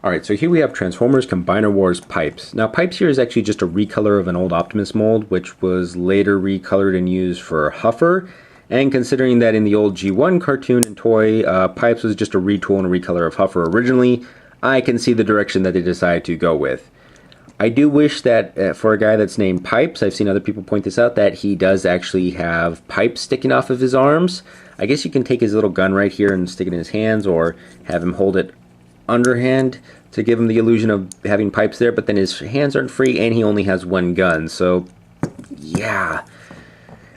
Alright, so here we have Transformers Combiner Wars Pipes. Now Pipes here is actually just a recolor of an old Optimus mold, which was later recolored and used for Huffer. And considering that in the old G1 cartoon and toy, Pipes was just a retool and a recolor of Huffer originally, I can see the direction that they decided to go with. I do wish that for a guy that's named Pipes, I've seen other people point this out, that he does actually have pipes sticking off of his arms. I guess you can take his little gun right here and stick it in his hands, or have him hold it underhand to give him the illusion of having pipes there, but then his hands aren't free and he only has one gun, so yeah.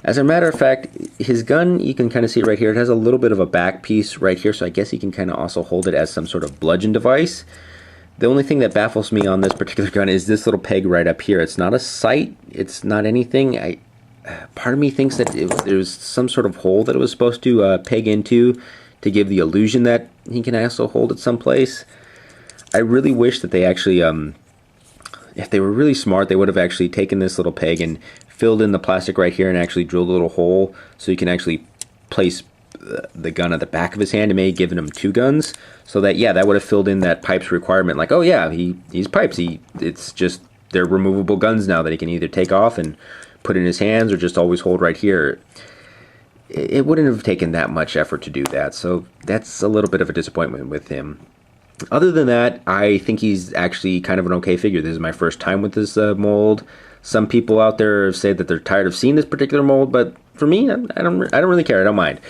As a matter of fact, his gun, you can kind of see it right here, it has a little bit of a back piece right here, so I guess he can kind of also hold it as some sort of bludgeon device. The only thing that baffles me on this particular gun is this little peg right up here. It's not a sight, it's not anything. Part of me thinks that there's some sort of hole that it was supposed to peg into to give the illusion that he can also hold it someplace. I really wish that they actually, if they were really smart, they would have actually taken this little peg and filled in the plastic right here and actually drilled a little hole so you can actually place the gun at the back of his hand and maybe given him two guns, so that, yeah, that would have filled in that Pipes requirement. Like, oh yeah, he's Pipes. It's just they're removable guns now that he can either take off and put in his hands or just always hold right here. It wouldn't have taken that much effort to do that, so that's a little bit of a disappointment with him. Other than that, I think he's actually kind of an okay figure. This is my first time with this mold. Some people out there say that they're tired of seeing this particular mold, but for me, I don't really care. I don't mind.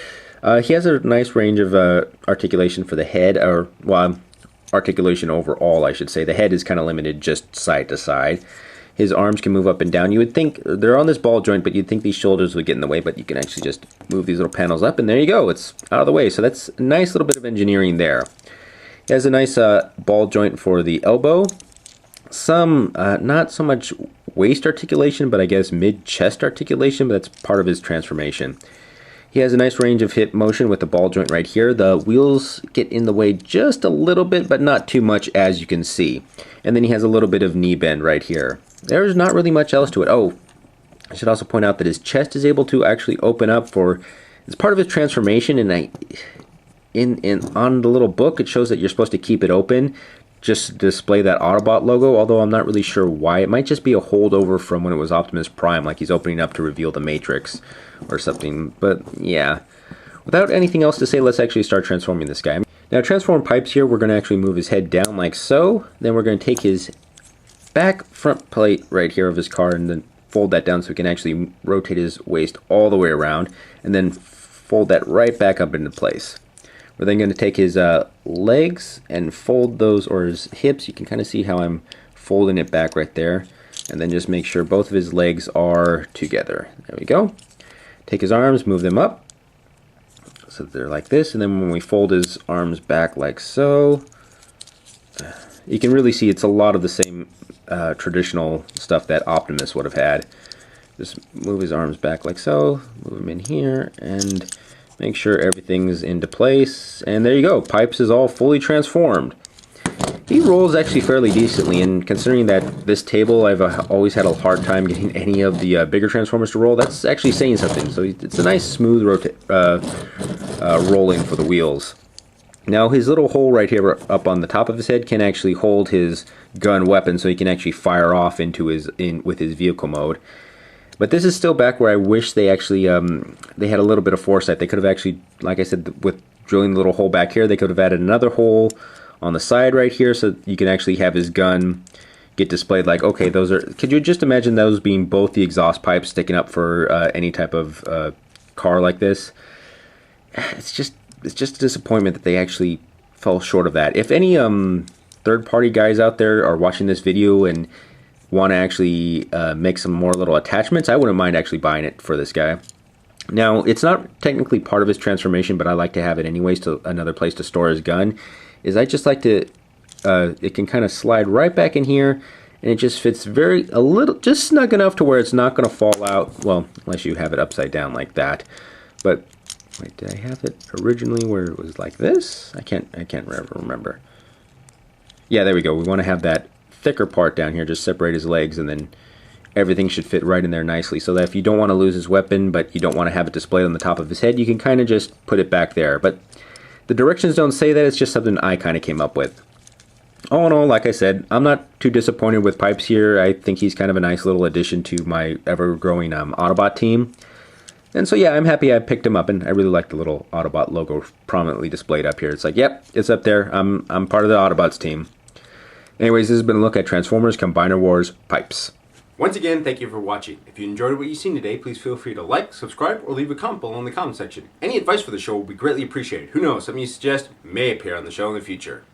He has a nice range of articulation for the head, or well, articulation overall, I should say. The head is kind of limited just side to side. His arms can move up and down. You would think they're on this ball joint, but you'd think these shoulders would get in the way, but you can actually just move these little panels up, and there you go. It's out of the way. So that's a nice little bit of engineering there. It has a nice ball joint for the elbow. Some, not so much waist articulation, but I guess mid-chest articulation, but that's part of his transformation. He has a nice range of hip motion with the ball joint right here. The wheels get in the way just a little bit, but not too much, as you can see. And then he has a little bit of knee bend right here. There's not really much else to it. Oh, I should also point out that his chest is able to actually open up for, it's part of his transformation, and on the little book it shows that you're supposed to keep it open just to display that Autobot logo, although I'm not really sure why. It might just be a holdover from when it was Optimus Prime, like he's opening up to reveal the Matrix or something, but yeah. Without anything else to say, let's actually start transforming this guy. Now, transform Pipes here, we're going to actually move his head down like so, then we're going to take his back front plate right here of his car and then fold that down so we can actually rotate his waist all the way around, and then fold that right back up into place. We're then going to take his legs and fold those, or his hips. You can kind of see how I'm folding it back right there. And then just make sure both of his legs are together. There we go. Take his arms, move them up so that they're like this. And then when we fold his arms back like so, you can really see it's a lot of the same traditional stuff that Optimus would have had. Just move his arms back like so, move them in here, and make sure everything's into place, and there you go. Pipes is all fully transformed. He rolls actually fairly decently, and considering that this table I've always had a hard time getting any of the bigger Transformers to roll, that's actually saying something. So it's a nice smooth rolling for the wheels. Now his little hole right here up on the top of his head can actually hold his gun weapon, so he can actually fire off into with his vehicle mode. But this is still back where I wish they actually, they had a little bit of foresight. They could have actually, like I said, with drilling the little hole back here, they could have added another hole on the side right here so you can actually have his gun get displayed like, okay, those are, could you just imagine those being both the exhaust pipes sticking up for any type of car like this? It's just a disappointment that they actually fell short of that. If any third-party guys out there are watching this video and want to actually make some more little attachments, I wouldn't mind actually buying it for this guy. Now, it's not technically part of his transformation, but I like to have it anyways to another place to store his gun. I just like to, it can kind of slide right back in here, and it just fits just snug enough to where it's not going to fall out, well, unless you have it upside down like that. But, wait, did I have it originally where it was like this? I can't ever remember. Yeah, there we go. We want to have that thicker part down here, just separate his legs, and then everything should fit right in there nicely, so that if you don't want to lose his weapon but you don't want to have it displayed on the top of his head, you can kind of just put it back there. But the directions don't say that, it's just something I kind of came up with. all in all, like I said, I'm not too disappointed with Pipes here. I think he's kind of a nice little addition to my ever-growing Autobot team. And so yeah, I'm happy I picked him up, and I really like the little Autobot logo prominently displayed up here. It's like, yep, it's up there. I'm part of the Autobots team. Anyways, this has been a look at Transformers Combiner Wars Pipes. Once again, thank you for watching. If you enjoyed what you've seen today, please feel free to like, subscribe, or leave a comment below in the comment section. Any advice for the show will be greatly appreciated. Who knows, something you suggest may appear on the show in the future.